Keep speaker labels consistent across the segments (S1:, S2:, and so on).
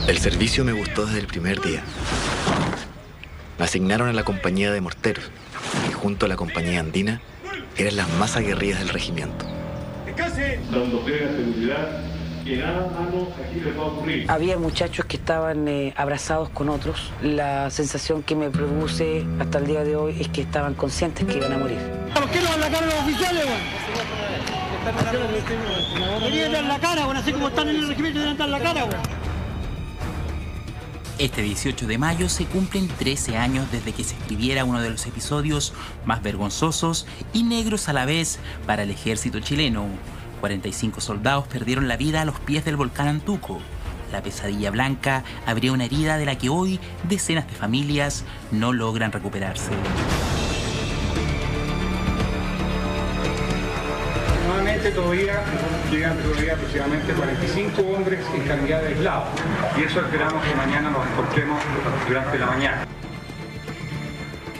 S1: El servicio me gustó desde el primer día. Me asignaron a la compañía de morteros y junto a la compañía andina eran las más aguerridas del regimiento.
S2: Dando plena seguridad que nada malo aquí les va a ocurrir.
S3: Había muchachos que estaban abrazados con otros. La sensación que me produce hasta el día de hoy es que estaban conscientes que iban a morir.
S4: ¿Por qué no van la cara a los oficiales, güey? Querían dar la cara, güey, así como están en el regimiento, deben dar la cara, güey.
S5: Este 18 de mayo se cumplen 13 años desde que se escribiera uno de los episodios más vergonzosos y negros a la vez para el ejército chileno. 45 soldados perdieron la vida a los pies del volcán Antuco. La pesadilla blanca abrió una herida de la que hoy decenas de familias no logran recuperarse.
S6: Normalmente llegan todavía aproximadamente 45 hombres en calidad de aislados. Y eso esperamos que mañana nos encontremos durante la mañana.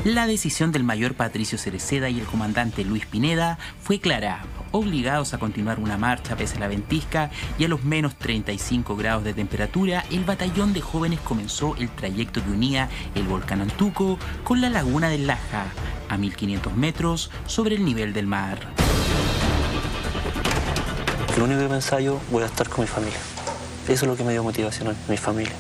S5: La decisión del mayor Patricio Cereceda y el comandante Luis Pineda fue clara. Obligados a continuar una marcha pese a la ventisca y a los menos 35 grados de temperatura, el batallón de jóvenes comenzó el trayecto que unía el volcán Antuco con la laguna del Laja, a 1500 metros sobre el nivel del mar.
S7: Lo único que pensaba yo, voy a estar con mi familia. Eso es lo que me dio motivación a mi familia.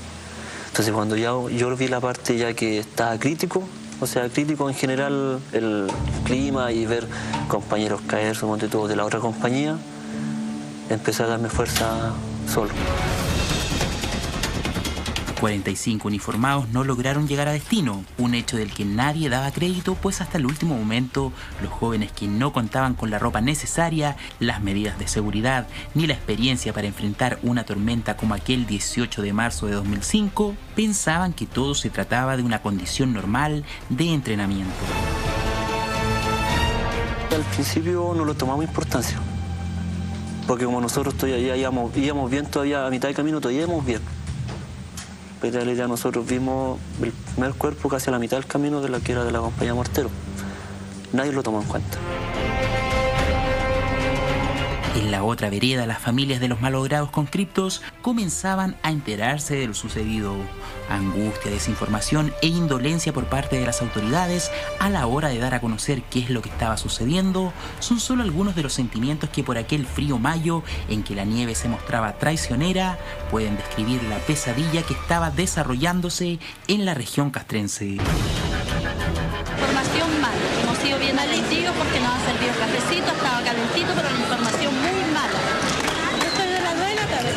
S7: Entonces cuando yo vi la parte ya que estaba crítico, o sea, crítico en general el clima y ver compañeros caer, suponte todos de la otra compañía, empecé a darme fuerza solo.
S5: 45 uniformados no lograron llegar a destino, un hecho del que nadie daba crédito, pues hasta el último momento los jóvenes que no contaban con la ropa necesaria, las medidas de seguridad ni la experiencia para enfrentar una tormenta como aquel 18 de marzo de 2005, pensaban que todo se trataba de una condición normal de entrenamiento.
S7: Al principio no lo tomamos importancia, porque como nosotros todavía íbamos bien, todavía a mitad de camino todavía íbamos bien. En realidad nosotros vimos el primer cuerpo casi a la mitad del camino de la que era de la compañía Mortero. Nadie lo tomó en cuenta.
S5: En la otra vereda, las familias de los malogrados conscriptos comenzaban a enterarse de lo sucedido. Angustia, desinformación e indolencia por parte de las autoridades a la hora de dar a conocer qué es lo que estaba sucediendo son solo algunos de los sentimientos que por aquel frío mayo en que la nieve se mostraba traicionera pueden describir la pesadilla que estaba desarrollándose en la región castrense.
S8: Información mala. Hemos sido bien atendidos porque nos han servido cafecito, estaba calentito, pero la información muy mala. Yo soy de la duela, ¿sabes?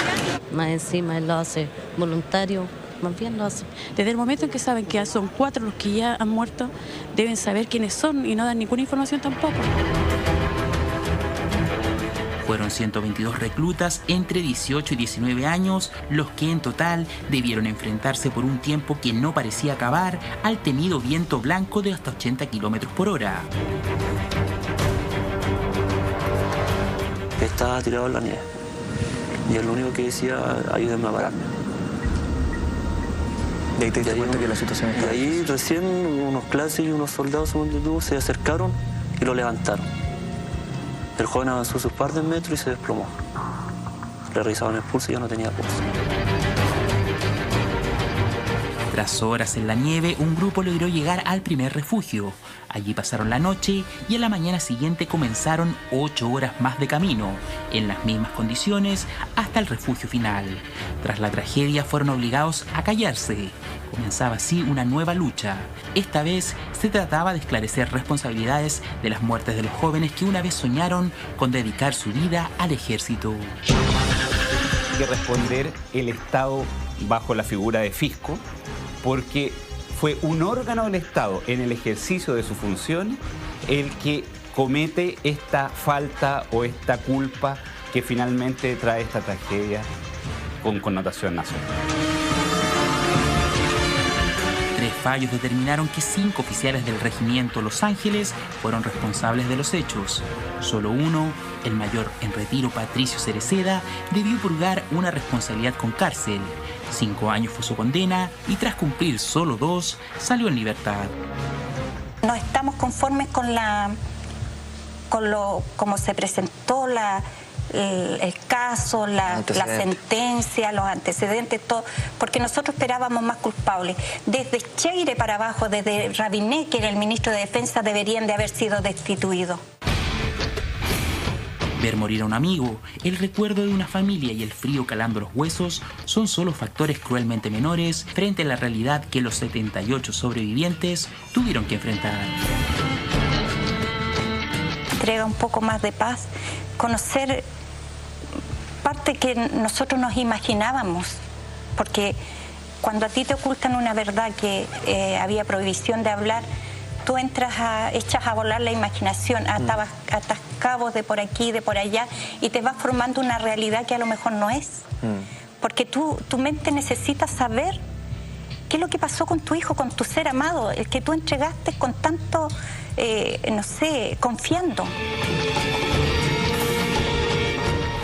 S9: Más encima él lo hace voluntario, más bien lo hace.
S10: Desde el momento en que saben que son 4 los que ya han muerto, deben saber quiénes son y no dan ninguna información tampoco.
S5: Fueron 122 reclutas entre 18 y 19 años los que en total debieron enfrentarse por un tiempo que no parecía acabar al temido viento blanco de hasta 80 kilómetros por hora.
S7: Estaba tirado en la nieve y es lo único que decía, ayúdenme a pararme.
S1: ¿Y ahí te diste cuenta que la situación estaba
S7: ahí
S1: difícil?
S7: recién unos clases y unos soldados se acercaron y lo levantaron. El joven avanzó sus par de metros y se desplomó. Le revisaban el pulso y ya no tenía pulso.
S5: Tras horas en la nieve, un grupo logró llegar al primer refugio. Allí pasaron la noche y a la mañana siguiente comenzaron 8 horas más de camino, en las mismas condiciones, hasta el refugio final. Tras la tragedia fueron obligados a callarse. Comenzaba así una nueva lucha. Esta vez se trataba de esclarecer responsabilidades de las muertes de los jóvenes que una vez soñaron con dedicar su vida al ejército.
S11: Que responder el Estado bajo la figura de fisco, porque fue un órgano del Estado en el ejercicio de su función el que comete esta falta o esta culpa que finalmente trae esta tragedia con connotación nacional.
S5: 3 fallos determinaron que 5 oficiales del regimiento Los Ángeles fueron responsables de los hechos. Solo uno, el mayor en retiro Patricio Cereceda, debió purgar una responsabilidad con cárcel. 5 años fue su condena y tras cumplir solo 2, salió en libertad.
S12: No estamos conformes con como se presentó el caso, la sentencia, los antecedentes, todo, porque nosotros esperábamos más culpables. Desde Cheire para abajo, desde Rabinet, que era el ministro de Defensa, deberían de haber sido destituidos.
S5: Ver morir a un amigo, el recuerdo de una familia y el frío calando los huesos son solo factores cruelmente menores frente a la realidad que los 78 sobrevivientes tuvieron que enfrentar.
S12: Entrega un poco más de paz, conocer parte que nosotros nos imaginábamos, porque cuando a ti te ocultan una verdad que había prohibición de hablar, tú echas a volar la imaginación, atas cabos de por aquí, de por allá, y te vas formando una realidad que a lo mejor no es. Porque tu mente necesita saber qué es lo que pasó con tu hijo, con tu ser amado, el que tú entregaste con tanto, no sé, confiando.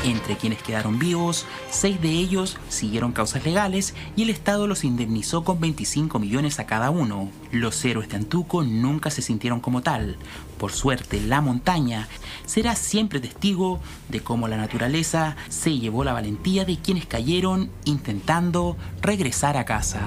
S5: Entre quienes quedaron vivos, 6 de ellos siguieron causas legales y el Estado los indemnizó con 25 millones a cada uno. Los héroes de Antuco nunca se sintieron como tal. Por suerte, la montaña será siempre testigo de cómo la naturaleza se llevó la valentía de quienes cayeron intentando regresar a casa.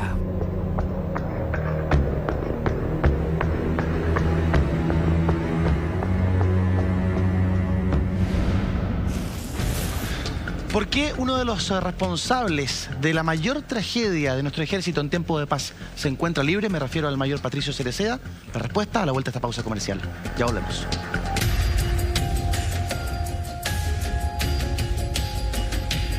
S13: ¿Por qué uno de los responsables de la mayor tragedia de nuestro ejército en tiempo de paz se encuentra libre? Me refiero al mayor Patricio Cereceda. La respuesta a la vuelta de esta pausa comercial. Ya volvemos.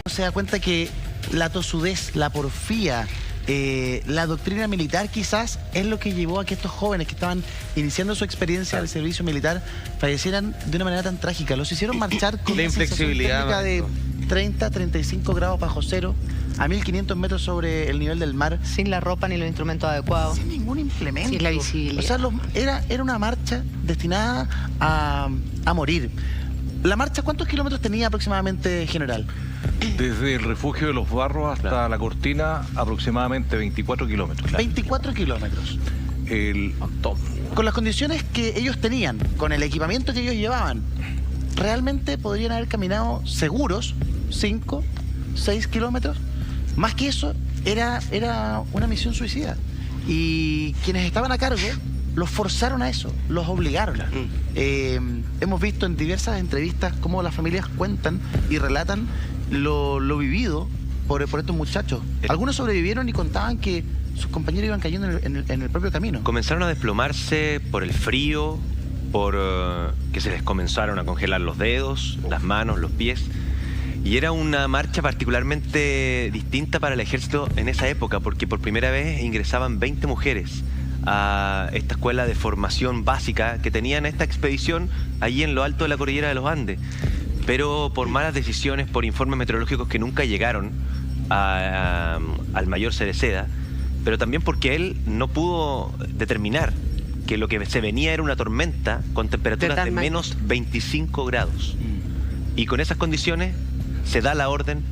S13: Se da cuenta que la tosudez, la porfía, la doctrina militar quizás es lo que llevó a que estos jóvenes que estaban iniciando su experiencia al servicio militar fallecieran de una manera tan trágica. Los hicieron marchar con
S14: la
S13: una
S14: inflexibilidad
S13: de 30, 35 grados bajo cero, a 1500 metros sobre el nivel del mar.
S15: Sin la ropa ni los instrumentos adecuados.
S13: Sin ningún implemento.
S15: Sin la visibilidad.
S13: O sea, era una marcha destinada a morir. ¿La marcha cuántos kilómetros tenía aproximadamente, general?
S14: Desde el refugio de los Barros hasta la Cortina, aproximadamente 24 kilómetros.
S13: 24 kilómetros. Con las condiciones que ellos tenían, con el equipamiento que ellos llevaban, realmente podrían haber caminado seguros 5, 6 kilómetros. Más que eso, era una misión suicida. Y quienes estaban a cargo los forzaron a eso, los obligaron. Hemos visto en diversas entrevistas cómo las familias cuentan y relatan lo vivido por estos muchachos. Algunos sobrevivieron y contaban que sus compañeros iban cayendo en el propio camino.
S16: Comenzaron a desplomarse por el frío, por que se les comenzaron a congelar los dedos, las manos, los pies. Y era una marcha particularmente distinta para el ejército en esa época, porque por primera vez ingresaban 20 mujeres a esta escuela de formación básica que tenían esta expedición allí en lo alto de la cordillera de los Andes. Pero por malas decisiones, por informes meteorológicos que nunca llegaron al mayor Cereceda, pero también porque él no pudo determinar que lo que se venía era una tormenta con temperaturas de menos 25 grados. Y con esas condiciones se da la orden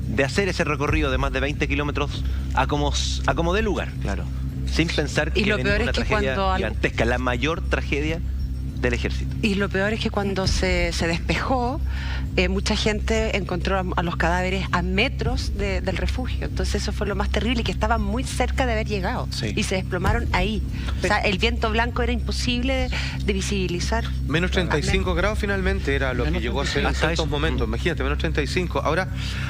S16: de hacer ese recorrido de más de 20 kilómetros a como dé lugar.
S13: Claro.
S16: Sin pensar que venía una tragedia gigantesca, la mayor tragedia del ejército.
S15: Y lo peor es que cuando se despejó, mucha gente encontró a los cadáveres a metros del refugio. Entonces eso fue lo más terrible, que estaban muy cerca de haber llegado. Sí. Y se desplomaron ahí. O sea, el viento blanco era imposible de visibilizar.
S14: Menos 35 grados finalmente era lo que llegó a ser en ciertos momentos. Imagínate, menos 35. Ahora,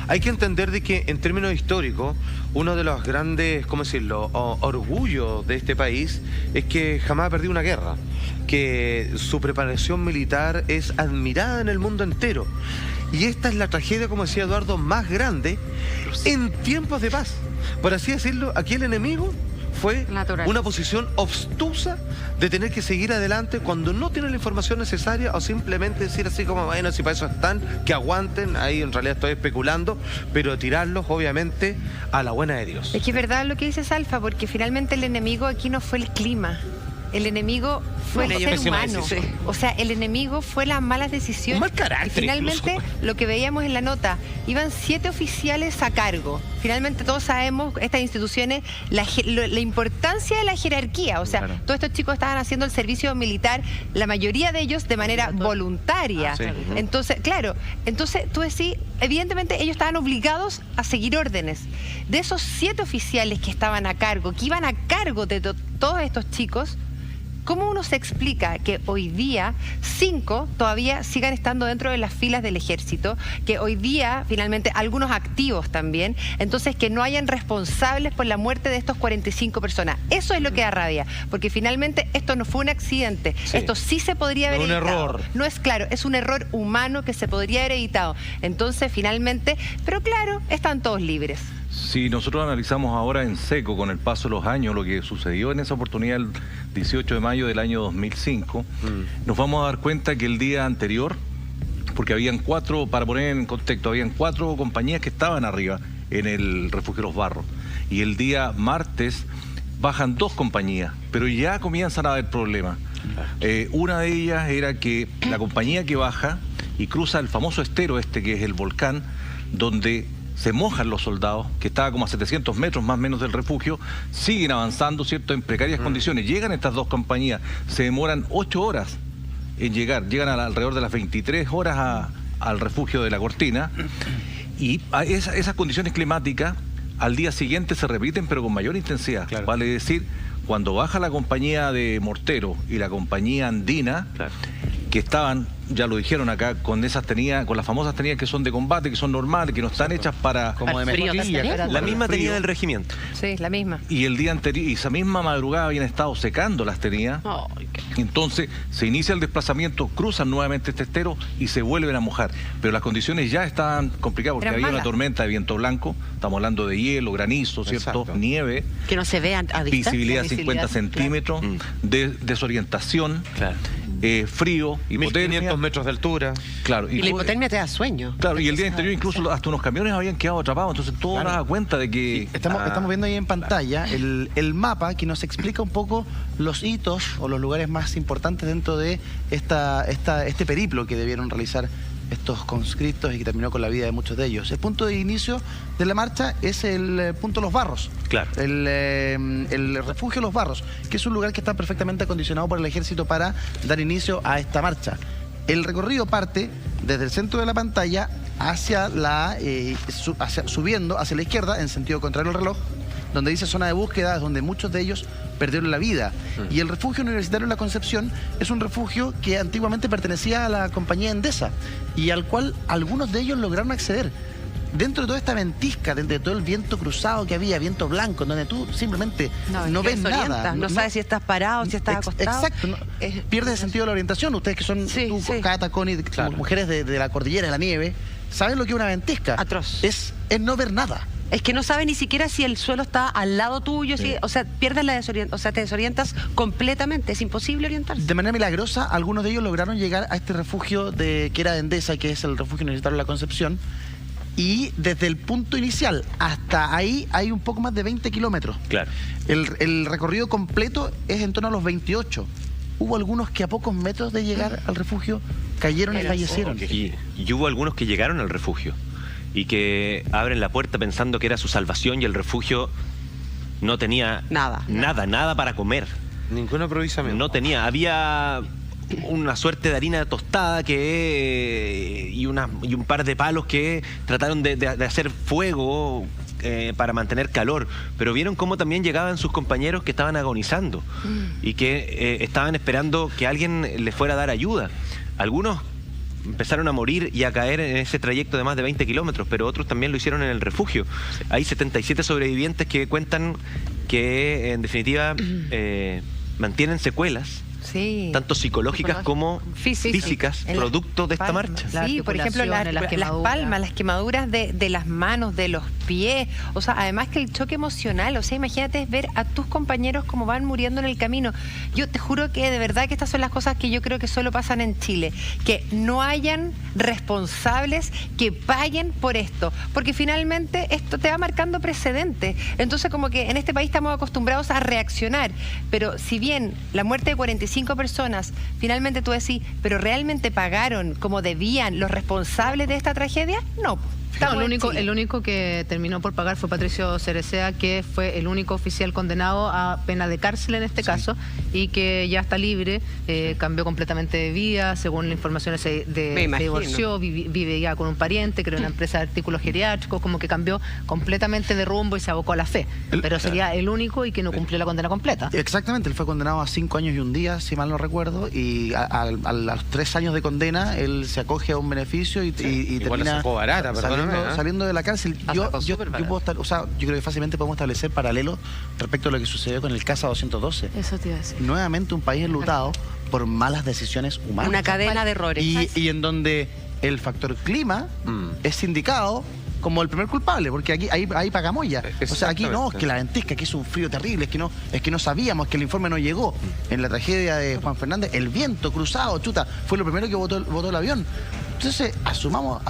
S14: hay que entender de que en términos históricos, uno de los grandes, ¿cómo decirlo?, orgullos de este país es que jamás ha perdido una guerra, que su preparación militar es admirada en el mundo entero. Y esta es la tragedia, como decía Eduardo, más grande en tiempos de paz. Por así decirlo, aquí el enemigo fue una posición obstusa de tener que seguir adelante cuando no tiene la información necesaria, o simplemente decir así como, bueno, si para eso están, que aguanten. Ahí en realidad estoy especulando, pero tirarlos obviamente a la buena de Dios.
S15: Es que es verdad lo que dices, Alfa, porque finalmente el enemigo aquí no fue el clima. el enemigo fue el ser humano. O sea, el enemigo fue las malas decisiones.
S17: Un mal carácter,
S15: y finalmente,
S17: incluso.
S15: lo que veíamos en la nota, iban 7 oficiales a cargo. Finalmente todos sabemos, estas instituciones, la importancia de la jerarquía. O sea, todos estos chicos estaban haciendo el servicio militar, la mayoría de ellos de manera voluntaria. Entonces, claro, entonces tú decís, evidentemente ellos estaban obligados a seguir órdenes. De esos 7 oficiales que estaban a cargo, que iban a cargo de todos estos chicos, ¿cómo uno se explica que hoy día 5 todavía sigan estando dentro de las filas del ejército, que hoy día finalmente algunos activos también, entonces que no hayan responsables por la muerte de estos 45 personas? Eso es lo que da rabia, porque finalmente esto no fue un accidente, esto sí se podría haber evitado.
S17: Error.
S15: No es claro, es un error humano que se podría haber evitado. Entonces finalmente, pero claro, están todos libres.
S18: Si nosotros analizamos ahora en seco, con el paso de los años, lo que sucedió en esa oportunidad el 18 de mayo del año 2005, nos vamos a dar cuenta que el día anterior, porque habían 4, para poner en contexto, habían 4 compañías que estaban arriba en el refugio Los Barros, y el día martes bajan 2 compañías, pero ya comienzan a haber problemas. Una de ellas era que la compañía que baja y cruza el famoso estero que es el volcán, donde se mojan los soldados, que estaba como a 700 metros más o menos del refugio, siguen avanzando, ¿cierto?, en precarias condiciones. Llegan estas 2 compañías, se demoran 8 horas en llegar, llegan alrededor de las 23 horas al refugio de La Cortina, y esas condiciones climáticas al día siguiente se repiten, pero con mayor intensidad. Vale decir, cuando baja la compañía de Mortero y la compañía andina, que estaban, ya lo dijeron acá, con esas tenidas, con las famosas tenidas que son de combate, que son normales, que no están hechas para...
S16: Como de mezclilla. La misma tenida del regimiento.
S15: Sí, la misma.
S18: Y el día anterior, y esa misma madrugada habían estado secando las tenidas. Entonces se inicia el desplazamiento, cruzan nuevamente este estero y se vuelven a mojar. Pero las condiciones ya estaban complicadas porque había una tormenta de viento blanco. Estamos hablando de hielo, granizo, ¿cierto? Nieve.
S15: Que no se vean a distancia.
S18: Visibilidad 50 centímetros, desorientación. Frío, hipotermia.
S14: 1500 metros de altura.
S18: Claro.
S15: Y la hipotermia te da sueño.
S18: Claro, y el día anterior incluso hasta unos camiones habían quedado atrapados, entonces todo da cuenta de que...
S13: Estamos viendo ahí en pantalla el mapa que nos explica un poco los hitos o los lugares más importantes dentro de este periplo que debieron realizar estos conscriptos y que terminó con la vida de muchos de ellos. El punto de inicio de la marcha es el punto Los Barros.
S16: Claro.
S13: El refugio Los Barros, que es un lugar que está perfectamente acondicionado por el ejército para dar inicio a esta marcha. El recorrido parte desde el centro de la pantalla subiendo hacia la izquierda en sentido contrario al reloj, donde dice zona de búsqueda, donde muchos de ellos perdieron la vida. Y el refugio universitario La Concepción es un refugio que antiguamente pertenecía a la compañía Endesa y al cual algunos de ellos lograron acceder. Dentro de toda esta ventisca, dentro de todo el viento cruzado que había, viento blanco, donde tú simplemente no ves nada.
S15: No sabes si estás parado, si estás acostado.
S13: Exacto. Pierdes el sentido de la orientación. Ustedes que son Cata, Connie, mujeres de la cordillera, de la nieve, saben lo que es una ventisca.
S15: Atroz.
S13: Es no ver nada.
S15: Es que no sabes ni siquiera si el suelo está al lado tuyo, o sea, pierdes la desorientación, o sea, te desorientas completamente, es imposible orientarse.
S13: De manera milagrosa, algunos de ellos lograron llegar a este refugio que era de Endesa, que es el refugio universitario La Concepción, y desde el punto inicial hasta ahí hay un poco más de 20 kilómetros.
S16: Claro.
S13: El recorrido completo es en torno a los 28. Hubo algunos que a pocos metros de llegar al refugio cayeron y fallecieron.
S16: Y hubo algunos que llegaron al refugio y que abren la puerta pensando que era su salvación y el refugio no tenía nada para comer.
S14: Ningún aprovisionamiento.
S16: No tenía, había una suerte de harina tostada y un par de palos que trataron de hacer fuego para mantener calor, pero vieron cómo también llegaban sus compañeros que estaban agonizando y que estaban esperando que alguien les fuera a dar ayuda. Algunos empezaron a morir y a caer en ese trayecto de más de 20 kilómetros, pero otros también lo hicieron en el refugio. Hay 77 sobrevivientes que cuentan que, en definitiva, mantienen secuelas, tanto psicológicas como físicas, producto de esta marcha.
S15: Sí, por ejemplo, las palmas, las quemaduras de las manos, de los
S17: pies. O sea, además que el choque emocional, o sea, imagínate ver a tus compañeros como van muriendo en el camino. Yo te juro que de verdad que estas son las cosas que yo creo que solo pasan en Chile, que no hayan responsables que paguen por esto, porque finalmente esto te va marcando precedentes. Entonces, como que en este país estamos acostumbrados a reaccionar, pero si bien la muerte de 45 personas, finalmente tú decís, pero ¿realmente pagaron como debían los responsables de esta tragedia? No.
S19: Claro, el único que terminó por pagar fue Patricio Cerecea, que fue el único oficial condenado a pena de cárcel en este caso, y que ya está libre, cambió completamente de vida, según la información se divorció, vive ya con un pariente, creó una empresa de artículos geriátricos, como que cambió completamente de rumbo y se abocó a la fe. Pero sería el único y que no cumplió la condena completa.
S13: Exactamente, él fue condenado a 5 años y un día, si mal no recuerdo, y a los 3 años de condena él se acoge a un beneficio y termina
S14: sacó barata,
S13: saliendo de la cárcel. Yo puedo estar, o sea, yo creo que fácilmente podemos establecer paralelos respecto a lo que sucedió con el CASA 212.
S10: Eso te iba a decir.
S13: Nuevamente un país enlutado por malas decisiones humanas.
S15: Una cadena de errores.
S13: Y en donde el factor clima es indicado como el primer culpable, porque aquí ahí pagamos ya. O sea, aquí no, es que la ventisca, aquí es un frío terrible, es que no sabíamos, que el informe no llegó. En la tragedia de Juan Fernández, el viento cruzado, chuta, fue lo primero que botó el avión. Entonces, asumamos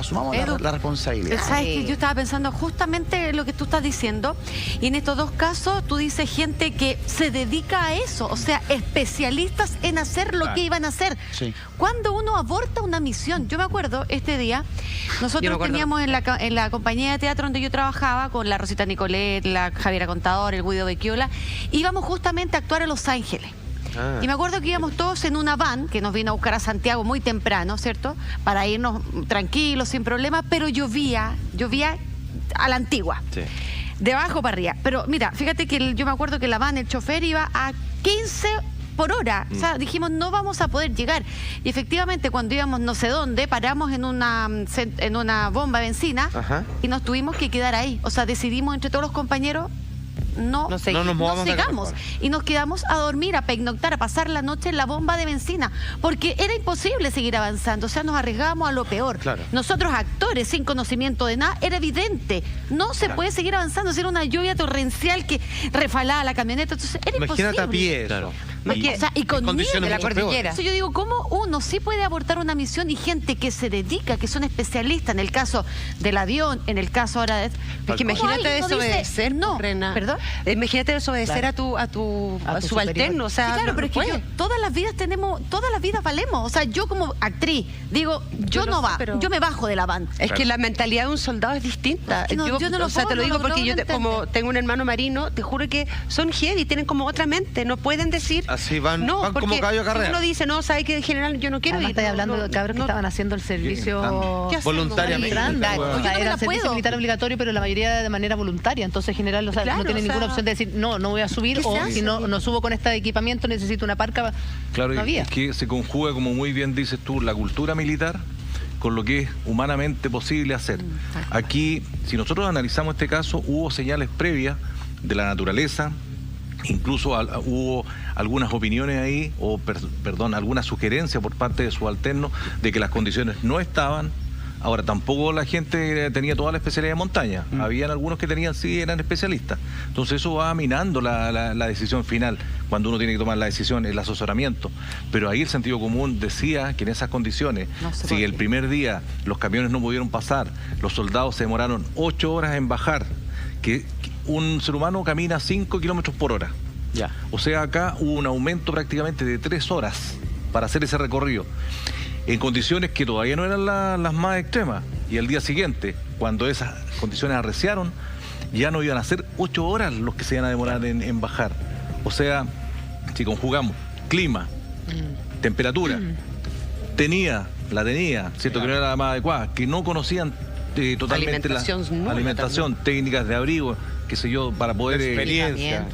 S13: la responsabilidad.
S20: ¿Sabes que yo estaba pensando justamente lo que tú estás diciendo? Y en estos dos casos, tú dices gente que se dedica a eso, o sea, especialistas en hacer lo que iban a hacer. Sí. Cuando uno aborta una misión, yo me acuerdo este día, nosotros teníamos en la compañía de teatro donde yo trabajaba, con la Rosita Nicolet, la Javiera Contador, el Guido Becchiola, íbamos justamente a actuar a Los Ángeles. Y me acuerdo que íbamos todos en una van que nos vino a buscar a Santiago muy temprano, ¿cierto? Para irnos tranquilos, sin problema, pero llovía a la antigua. Sí. De abajo para arriba. Pero mira, fíjate que yo me acuerdo que la van, el chofer iba a 15 por hora. O sea, dijimos, no vamos a poder llegar. Y efectivamente, cuando íbamos no sé dónde, paramos en una bomba de benzina y nos tuvimos que quedar ahí. O sea, decidimos entre todos los compañeros no sigamos y nos quedamos a dormir, a pernoctar, a pasar la noche en la bomba de benzina, porque era imposible seguir avanzando. O sea, nos arriesgábamos a lo peor. Claro. Nosotros, actores sin conocimiento de nada, era evidente, no se puede seguir avanzando. Si era una lluvia torrencial que refalaba la camioneta, entonces era imposible.
S14: A pie, claro.
S20: Y con nieve
S15: de la cordillera.
S20: Entonces yo digo, ¿cómo uno sí puede abortar una misión y gente que se dedica, que son especialistas, en el caso del avión, en el caso ahora de...
S15: Es que imagínate desobedecer, Rena.
S20: ¿Perdón?
S15: Imagínate desobedecer a tu subalterno, o sea,
S20: sí, claro, pero es que todas las vidas valemos. O sea, yo como actriz digo, yo me bajo de la van.
S15: Es que la mentalidad de un soldado es distinta. Yo te lo digo porque yo como tengo un hermano marino, te juro que son heavy, tienen como otra mente, no pueden decir.
S14: Así van como caballo a carrera.
S15: Uno dice, no, sabe que en general yo no quiero ir.
S19: Estoy hablando de cabros que estaban haciendo el servicio
S14: voluntariamente.
S19: Era servicio militar obligatorio, pero la mayoría de manera voluntaria. Entonces, en general, no tienen ninguna opción de decir, no voy a subir, o si no subo con este equipamiento, necesito una parca.
S18: Claro, es que se conjuga, como muy bien dices tú, la cultura militar con lo que es humanamente posible hacer. Aquí, si nosotros analizamos este caso, hubo señales previas de la naturaleza. Incluso hubo algunas opiniones ahí, alguna sugerencia por parte de subalternos de que las condiciones no estaban. Ahora, tampoco la gente tenía toda la especialidad de montaña. Habían algunos que eran especialistas. Entonces eso va minando la decisión final, cuando uno tiene que tomar la decisión, el asesoramiento. Pero ahí el sentido común decía que en esas condiciones, si el primer día los camiones no pudieron pasar, los soldados se demoraron 8 horas en bajar, que un ser humano camina 5 kilómetros por hora. Ya. O sea, acá hubo un aumento prácticamente de 3 horas para hacer ese recorrido, en condiciones que todavía no eran las más extremas. Y al día siguiente, cuando esas condiciones arreciaron, ya no iban a ser 8 horas los que se iban a demorar en bajar. O sea, si conjugamos clima, temperatura, la tenía, ¿cierto? Que no era la más adecuada, que no conocían totalmente la alimentación, técnicas de abrigo, qué sé yo, para poder...
S14: experiencia.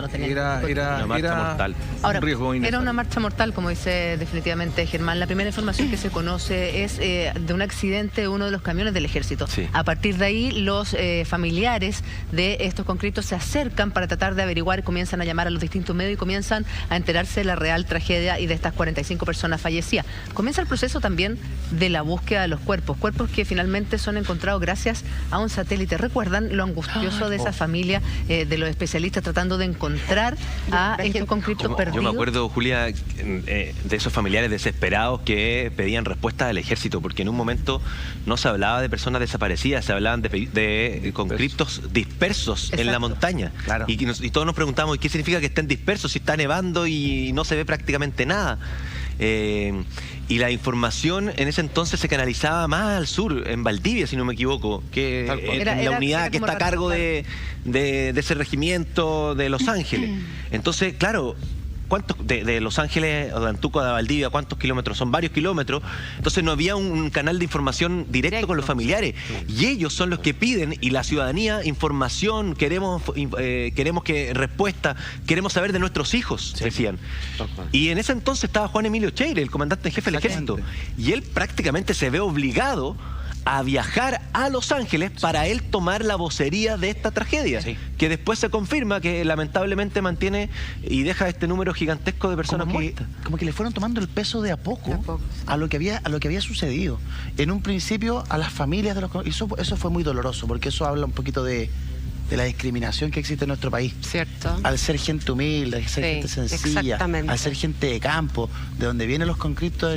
S18: Era
S16: una marcha mortal.
S19: Ahora,
S18: un riesgo
S19: era
S18: innecesario.
S19: una marcha mortal, como dice definitivamente Germán. La primera información que se conoce es de un accidente de uno de los camiones del ejército.
S16: Sí.
S19: A partir de ahí, los familiares de estos conscriptos se acercan para tratar de averiguar, comienzan a llamar a los distintos medios y comienzan a enterarse de la real tragedia y de estas 45 personas fallecidas. Comienza el proceso también de la búsqueda de los cuerpos que finalmente son encontrados gracias a un satélite. ¿Recuerdan lo angustioso de esa familia, de los especialistas tratando de encontrar a estos conscriptos perdidos?
S16: Yo me acuerdo, Julia, de esos familiares desesperados que pedían respuesta del ejército, porque en un momento no se hablaba de personas desaparecidas, se hablaban de conscriptos dispersos en la montaña.
S13: Claro.
S16: Y todos nos preguntamos, ¿qué significa que estén dispersos si está nevando y no se ve prácticamente nada? Y la información en ese entonces se canalizaba más al sur, en Valdivia, si no me equivoco, que la unidad que está a cargo de ese regimiento de Los Ángeles. Entonces, claro, ¿cuántos de Los Ángeles o de Antuco a Valdivia, cuántos kilómetros? Son varios kilómetros. Entonces no había un canal de información directo con los familiares. Y ellos son los que piden, y la ciudadanía, información, queremos que respuesta, queremos saber de nuestros hijos, decían. Y en ese entonces estaba Juan Emilio Cheire, el comandante en jefe del ejército. Y él prácticamente se ve obligado a viajar a Los Ángeles para él tomar la vocería de esta tragedia, que después se confirma que lamentablemente mantiene y deja este número gigantesco de personas muertas.
S13: Como que le fueron tomando el peso de a poco a lo que había sucedido. En un principio a las familias de los... Eso fue muy doloroso, porque eso habla un poquito de la discriminación que existe en nuestro país.
S15: Cierto.
S13: Al ser gente humilde, al ser gente sencilla, al ser gente de campo, de donde vienen los conscriptos,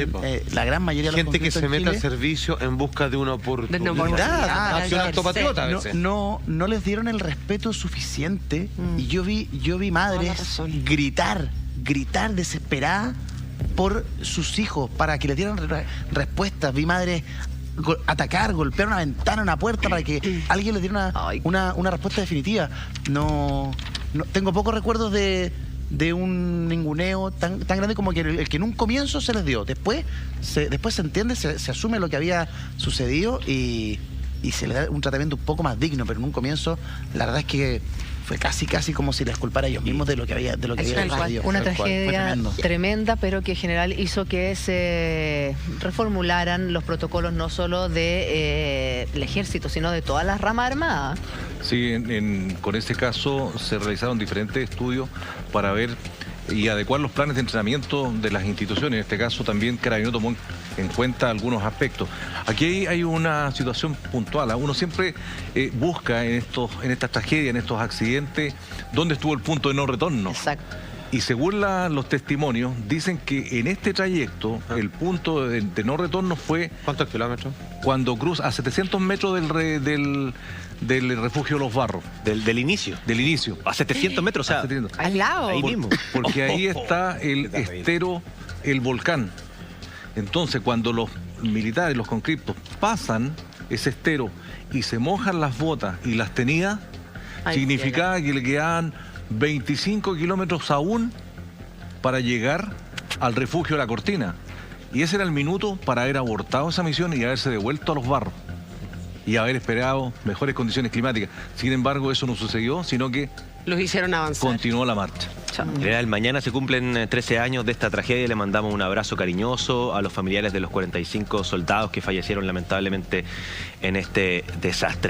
S13: la gran mayoría de los
S14: gente que se mete al
S13: Chile,
S14: servicio en busca de una oportunidad.
S13: Acción
S14: acto patriota a veces.
S13: No les dieron el respeto suficiente y yo vi madres gritar desesperadas por sus hijos para que le dieran respuestas. Vi madres atacar, golpear una ventana, una puerta para que alguien le diera una respuesta definitiva. No tengo pocos recuerdos de un ninguneo tan grande como el que en un comienzo se les dio. Después se entiende, se asume lo que había sucedido y se le da un tratamiento un poco más digno, pero en un comienzo la verdad es que fue casi como si les culpara a ellos mismos de lo que había sucedido.
S19: Una tragedia tremenda, pero que en general hizo que se reformularan los protocolos no solo del ejército, sino de todas las ramas armadas.
S18: Sí, con este caso se realizaron diferentes estudios para ver y adecuar los planes de entrenamiento de las instituciones. En este caso también Carabineros tomó en cuenta algunos aspectos. Aquí hay una situación puntual. Uno siempre busca en estas tragedias, en estos accidentes, dónde estuvo el punto de no retorno.
S19: Exacto.
S18: Y según los testimonios, dicen que en este trayecto el punto de no retorno fue...
S14: ¿Cuántos kilómetros?
S18: Cuando cruza a 700 metros del refugio Los Barros.
S16: Del inicio.
S18: Del inicio.
S16: A 700 metros, o sea,
S15: al lado.
S16: Ahí mismo.
S18: Porque ahí está el estero, el volcán. Entonces, cuando los militares, los conscriptos, pasan ese estero y se mojan las botas y las tenidas, significaba que le quedaban 25 kilómetros aún para llegar al refugio de La Cortina. Y ese era el minuto para haber abortado esa misión y haberse devuelto a Los Barros y haber esperado mejores condiciones climáticas. Sin embargo, eso no sucedió, sino que
S15: los hicieron avanzar.
S18: Continuó la marcha.
S16: Mañana se cumplen 13 años de esta tragedia y le mandamos un abrazo cariñoso a los familiares de los 45 soldados que fallecieron lamentablemente en este desastre.